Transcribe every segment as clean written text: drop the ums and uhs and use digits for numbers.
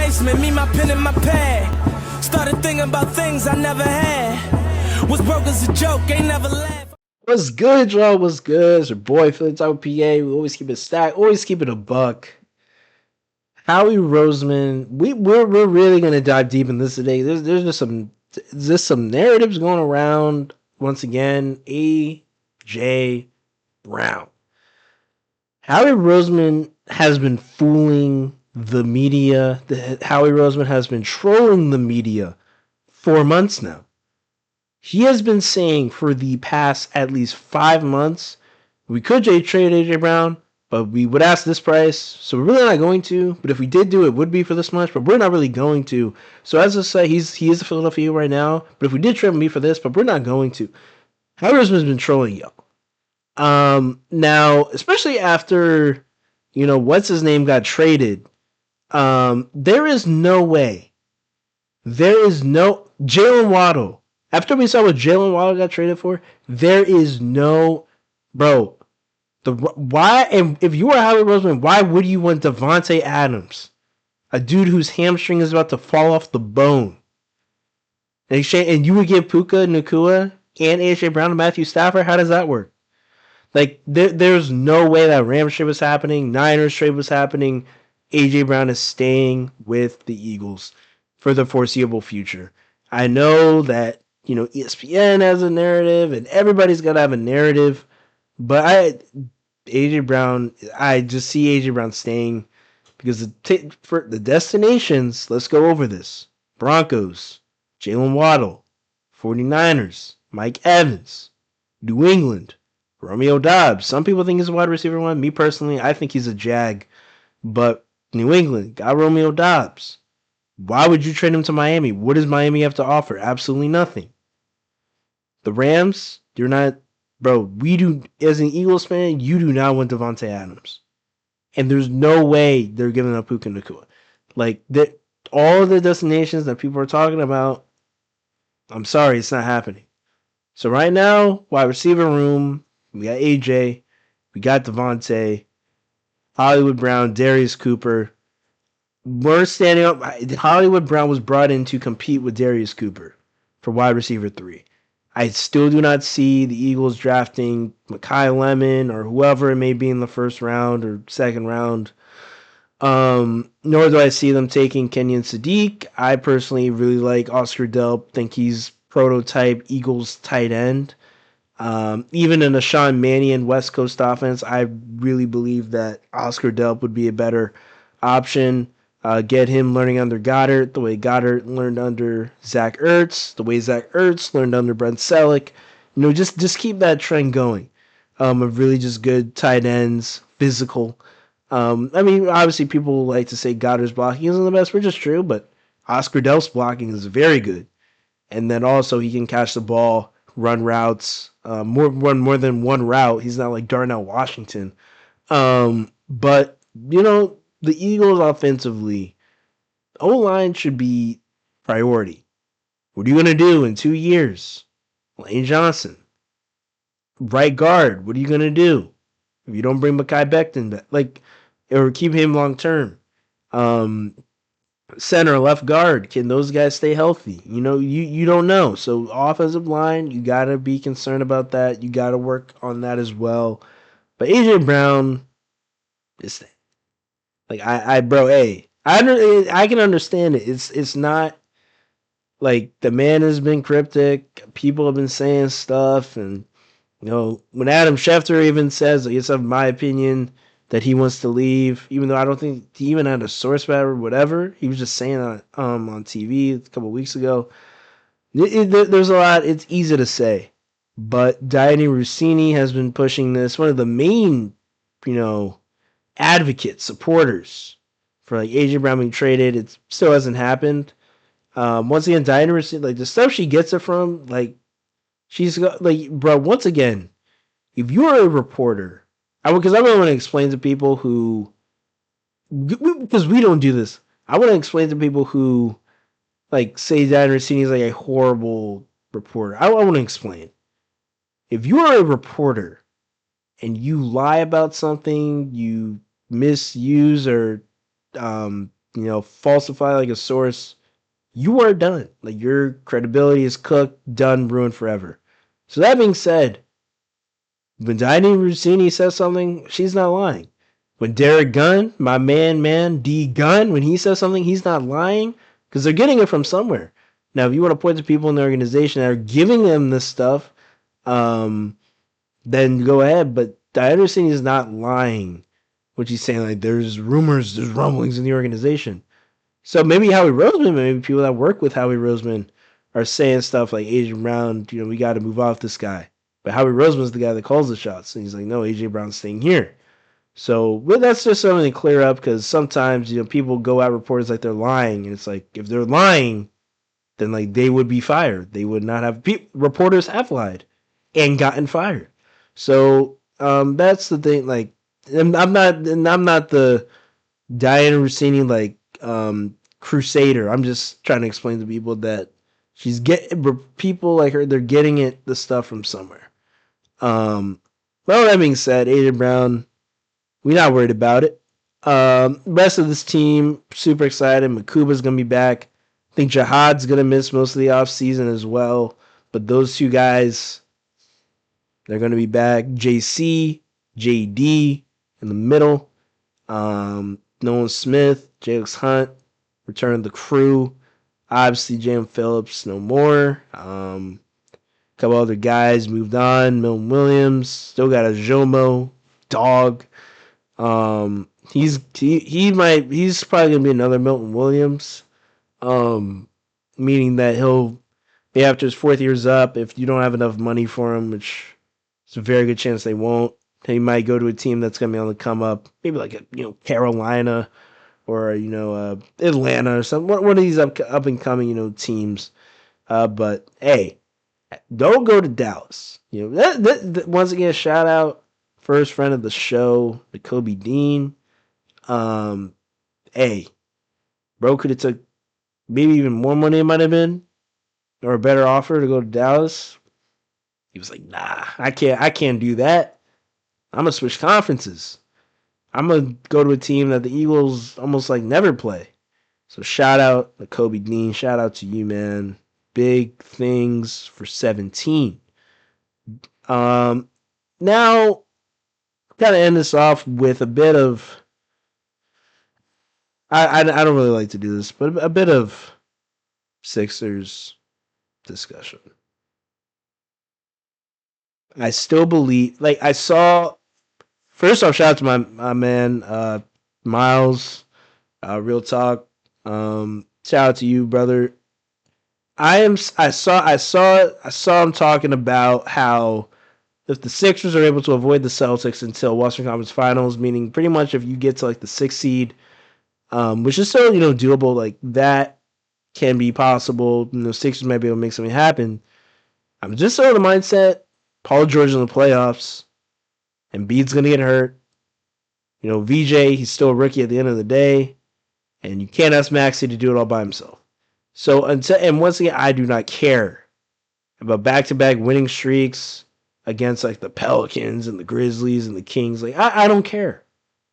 basement, me, my pen and my pad. Started thinking about things I never had. Was broke as a joke, ain't never laughed. What's good, y'all? What's good? It's your boy, Philly Type PA. We always keep it stacked, always keep it a buck. Howie Roseman, we're really gonna dive deep in this today. There's just some narratives going around once again. AJ Brown. Howie Roseman has been fooling the media. Howie Roseman has been trolling the media for months now. He has been saying for the past at least 5 months, we could trade AJ Brown, but we would ask this price. So we're really not going to. But if we did do it, would be for this much, but we're not really going to. So as I say, he is a Philadelphia Eagle right now. But if we did trade him, be for this, but we're not going to. Howie Roseman's been trolling y'all. Now, especially after, what's his name got traded. There is no way. There is no Jalen Waddle. After we saw what Jalen Waddle got traded for, there is no, bro. Why? And if you were Howie Roseman, why would you want Devontae Adams, a dude whose hamstring is about to fall off the bone, and you would give Puka Nacua and AJ Brown to Matthew Stafford? How does that work? Like, there's no way that Rams trade was happening, Niners trade was happening. AJ Brown is staying with the Eagles for the foreseeable future. I know that, ESPN has a narrative and everybody's got to have a narrative, but I just see AJ Brown staying because for the destinations, let's go over this. Broncos, Jalen Waddle, 49ers, Mike Evans, New England, Romeo Doubs. Some people think he's a wide receiver one. Me personally, I think he's a Jag, but New England got Romeo Doubs. Why would you trade him to Miami? What does Miami have to offer? Absolutely nothing. The Rams, you're not, bro. We do, as an Eagles fan, you do not want Devontae Adams, and there's no way they're giving up Puka Nacua. Like that, all the destinations that people are talking about. I'm sorry, it's not happening. So right now, wide receiver room, we got AJ, we got Devontae, Hollywood Brown, Darius Cooper. We're standing up. Hollywood Brown was brought in to compete with Darius Cooper for wide receiver 3. I still do not see the Eagles drafting Mekhi Lemon or whoever it may be in the first round or second round. Nor do I see them taking Kenyon Sadiq. I personally really like Oscar Delp. Think he's prototype Eagles tight end. Even in a Sean Mannion West Coast offense, I really believe that Oscar Delp would be a better option. Get him learning under Goddard, the way Goddard learned under Zach Ertz, the way Zach Ertz learned under Brent Selleck. Just keep that trend going. Of really just good tight ends, physical. Obviously people like to say Goddard's blocking isn't the best, which is true, but Oscar Delp's blocking is very good. And then also he can catch the ball, run routes, run more than one route. He's not like Darnell Washington. But, the Eagles offensively, O-line should be priority. What are you going to do in 2 years? Lane Johnson. Right guard, what are you going to do if you don't bring Mekhi Becton back? Or keep him long term? Center, left guard, can those guys stay healthy? You don't know. So offensive line, you got to be concerned about that. You got to work on that as well. But AJ Brown, this thing. I can understand it. It's not like the man has been cryptic. People have been saying stuff, and when Adam Schefter even says, it's of my opinion that he wants to leave, even though I don't think he even had a source for it or whatever. He was just saying that on TV a couple weeks ago. There's a lot. It's easy to say, but Diane Rossini has been pushing this. One of the main, advocates, supporters for AJ Brown being traded. It still hasn't happened. Once again, Diana Rossini, the stuff she gets it from, she's got, bro, once again, if you're a reporter, because I really want to explain to people who, because we don't do this, I want to explain to people who, say Diana Rossini is a horrible reporter. I want to explain. If you are a reporter and you lie about something, you misuse or falsify like a source, you are done. Like your credibility is cooked, done, ruined forever. So that being said, when Diane Rossini says something, she's not lying. When Derek Gunn, my man, D Gunn, when he says something, he's not lying because they're getting it from somewhere. Now, if you want to point to people in the organization that are giving them this stuff, then go ahead. But Diane Rossini is not lying when she's saying like there's rumors, there's rumblings in the organization. So maybe Howie Roseman, maybe people that work with Howie Roseman are saying stuff like AJ Brown, we got to move off this guy. But Howie Roseman's the guy that calls the shots. And he's like, no, AJ Brown's staying here. So but that's just something to clear up because sometimes, people go at reporters like they're lying. And it's like, if they're lying, then like they would be fired. They would not have... Reporters have lied and gotten fired. So that's the thing. Like, I'm not the Diana Rossini like crusader. I'm just trying to explain to people that she's getting people like her. They're getting the stuff from somewhere. Well, that being said, Aiden Brown, we're not worried about it. Rest of this team, super excited. Makuba's gonna be back. I think Jihad's gonna miss most of the offseason as well. But those two guys, they're gonna be back. JC, JD in the middle. Nolan Smith, Jalix Hunt, return the crew. Obviously, Jam Phillips, no more. A couple other guys moved on. Milton Williams, still got a Jomo dog. He's probably gonna be another Milton Williams. Meaning that he'll be after his 4th year's up. If you don't have enough money for him, which it's a very good chance they won't, he might go to a team that's gonna be on the come up, maybe like Carolina or Atlanta or something. One of these up and coming teams. But hey, don't go to Dallas. Once again, shout out first friend of the show, Kobe Dean. Hey, bro could have took maybe even more money. It might have been, or a better offer to go to Dallas. He was like, nah, I can't do that. I'm gonna switch conferences. I'm gonna go to a team that the Eagles almost like never play. So shout out to Kobe Dean. Shout out to you, man. Big things for 17. Now, gotta end this off with a bit of... I don't really like to do this, but a bit of Sixers discussion. I still believe... Like, I saw... First off, shout out to my man, Miles. Real talk. Shout out to you, brother. I saw him talking about how if the Sixers are able to avoid the Celtics until Western Conference Finals, meaning pretty much if you get to like the 6th seed, which is still doable, like that can be possible. Sixers might be able to make something happen. I'm just so in the mindset. Paul George in the playoffs, Embiid's gonna get hurt. VJ, he's still a rookie at the end of the day, and you can't ask Maxey to do it all by himself. So and once again, I do not care about back-to-back winning streaks against like the Pelicans and the Grizzlies and the Kings. Like I don't care.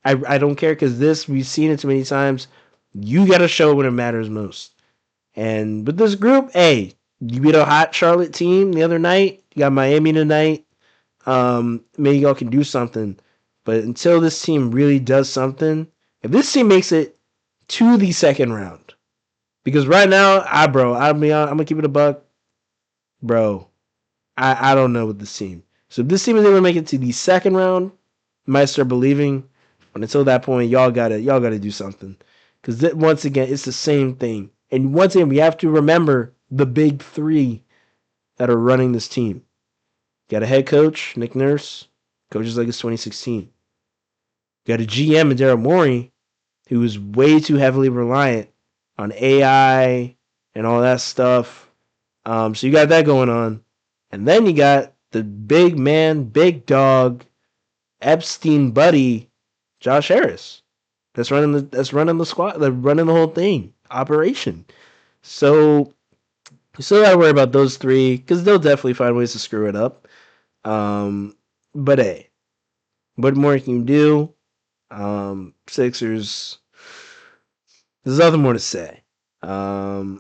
I don't care because we've seen it too many times. You got to show when it matters most. And with this group, hey, you beat a hot Charlotte team the other night. You got Miami tonight. Maybe y'all can do something. But until this team really does something, if this team makes it to the second round, because right now, I'm gonna keep it a buck, bro. I don't know with this team. So if this team is able to make it to the second round, I might start believing. But until that point, y'all gotta do something. Because once again, it's the same thing. And once again, we have to remember the big three that are running this team. You got a head coach, Nick Nurse, coaches like it's 2016. You got a GM in Daryl Morey, who is way too heavily reliant on AI and all that stuff. So you got that going on. And then you got the big man, big dog, Epstein buddy, Josh Harris. That's running the squad, running the whole thing, operation. So you still gotta worry about those three, because they'll definitely find ways to screw it up. But hey, what more can you do? Sixers, There's nothing more to say. You know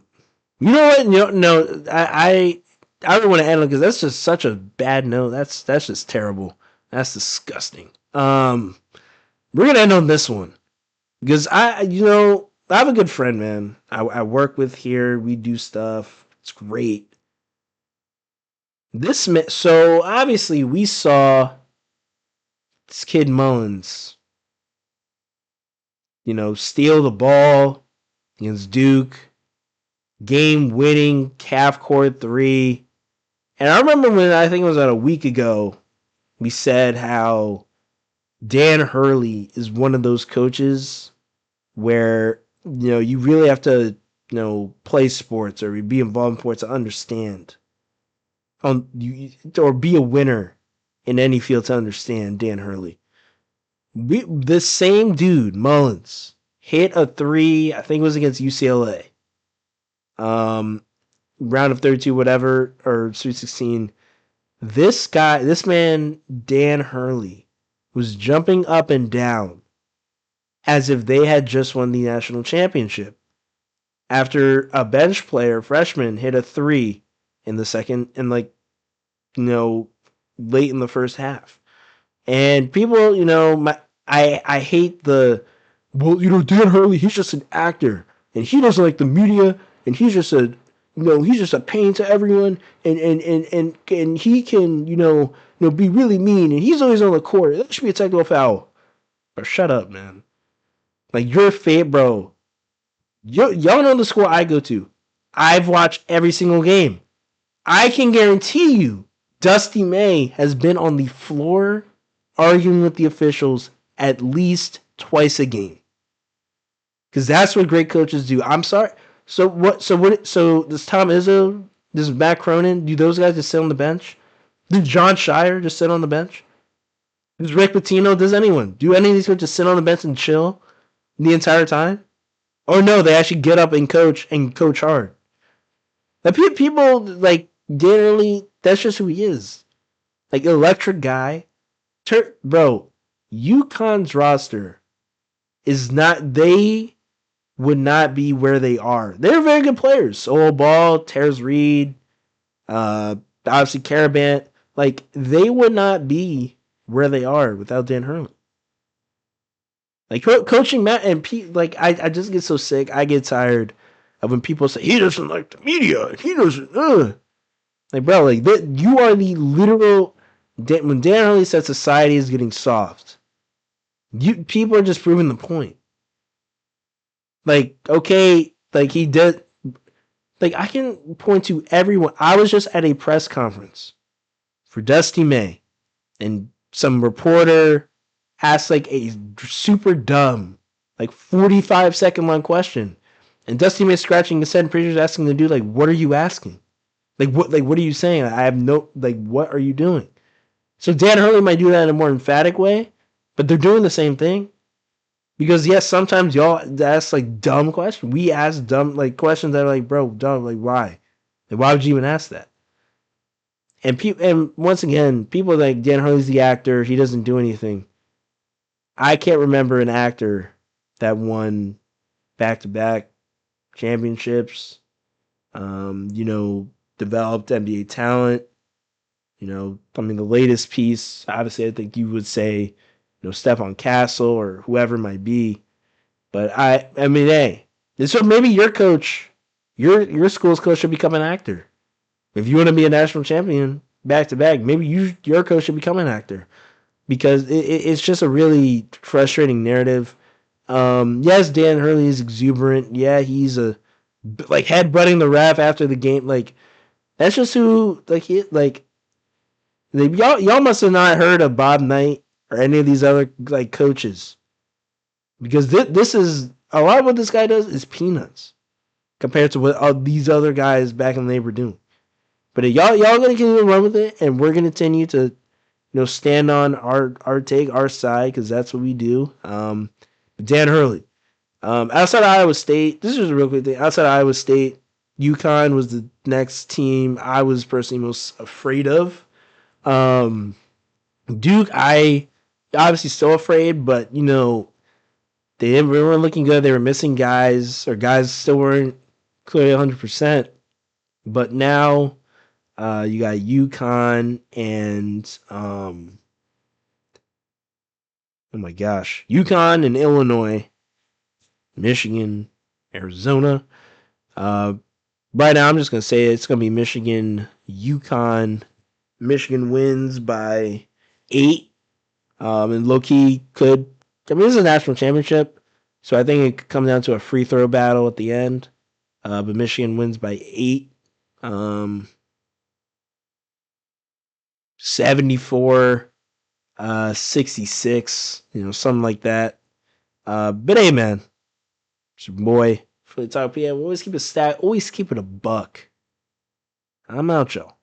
what? No, I don't want to end it because that's just such a bad note. That's just terrible. That's disgusting. We're gonna end on this one because I have a good friend, man. I work with here. We do stuff. It's great. So obviously we saw this kid Mullins, steal the ball against Duke, game winning half court three. And I remember when I think it was about a week ago, we said how Dan Hurley is one of those coaches where you really have to play sports or be involved in sports to understand or be a winner in any field to understand Dan Hurley. The same dude, Mullins, hit a three. I think it was against UCLA. Round of 32, whatever, or Sweet 16. This man, Dan Hurley, was jumping up and down as if they had just won the national championship after a bench player, freshman, hit a three in the second, and late in the first half. And people, I hate Dan Hurley, he's just an actor, and he doesn't like the media, and he's just a pain to everyone, and he can, be really mean, and he's always on the court. That should be a technical foul. Or shut up, man. Like, you're fake, bro. Y'all know the school I go to. I've watched every single game. I can guarantee you, Dusty May has been on the floor arguing with the officials at least twice a game. Because that's what great coaches do. I'm sorry. So does Tom Izzo, does Matt Cronin, do those guys just sit on the bench? Does John Shire just sit on the bench? Does Rick Pitino, does anyone? Do any of these coaches just sit on the bench and chill the entire time? Or no, they actually get up and coach hard. Like, people, like, generally, that's just who he is. Like, electric guy. Bro, UConn's roster is not, they would not be where they are. They're very good players. Solo Ball, Terrence Reed, obviously Carabant. Like, they would not be where they are without Dan Hurley. Like, coaching Matt and Pete, like, I just get so sick. I get tired of when people say, he doesn't like the media. He doesn't, Like, bro, like, you are the literal, when Dan Hurley said society is getting soft, people are just proving the point. Like, okay, like, he did, like, I can point to everyone. I was just at a press conference for Dusty May, and some reporter asked, like, a super dumb, like, 45-second long question, and Dusty May scratching his head and pretty much asking the dude, like, what are you asking? Like, what are you saying? I have no, like, what are you doing? So Dan Hurley might do that in a more emphatic way, but they're doing the same thing. Because, yes, sometimes y'all ask, like, dumb questions. We ask dumb, like, questions that are like, bro, dumb, like, why? Like, why would you even ask that? And once again, people like Dan Hurley's the actor. He doesn't do anything. I can't remember an actor that won back-to-back championships, developed NBA talent. I mean, the latest piece, obviously, I think you would say, Stephon Castle or whoever it might be. But I mean, hey, so maybe your coach, your school's coach should become an actor. If you want to be a national champion back to back, maybe your coach should become an actor, because it's just a really frustrating narrative. Yes, Dan Hurley is exuberant. Yeah, he's like headbutting the ref after the game. Like, that's just who y'all must have not heard of Bob Knight or any of these other like coaches, because this is a lot of what this guy does is peanuts compared to what all these other guys back in the day were doing. But y'all gonna continue to run with it, and we're gonna continue to stand on our take, our side, because that's what we do. Dan Hurley, outside of Iowa State, this is a real quick thing. Outside of Iowa State, UConn was the next team I was personally most afraid of. Duke, I obviously still afraid, but they weren't looking good. They were missing guys, or guys still weren't clearly 100%. But now you got UConn and oh my gosh, UConn and Illinois, Michigan, Arizona. Right now, I'm just gonna say it's gonna be Michigan, UConn. Michigan wins by 8. And low key could. I mean, this is a national championship, so I think it could come down to a free throw battle at the end. But Michigan wins by 8. 74, 66, something like that. But hey, man, it's your boy for the top. Yeah, we always keep it stat, always keep it a buck. I'm out, y'all.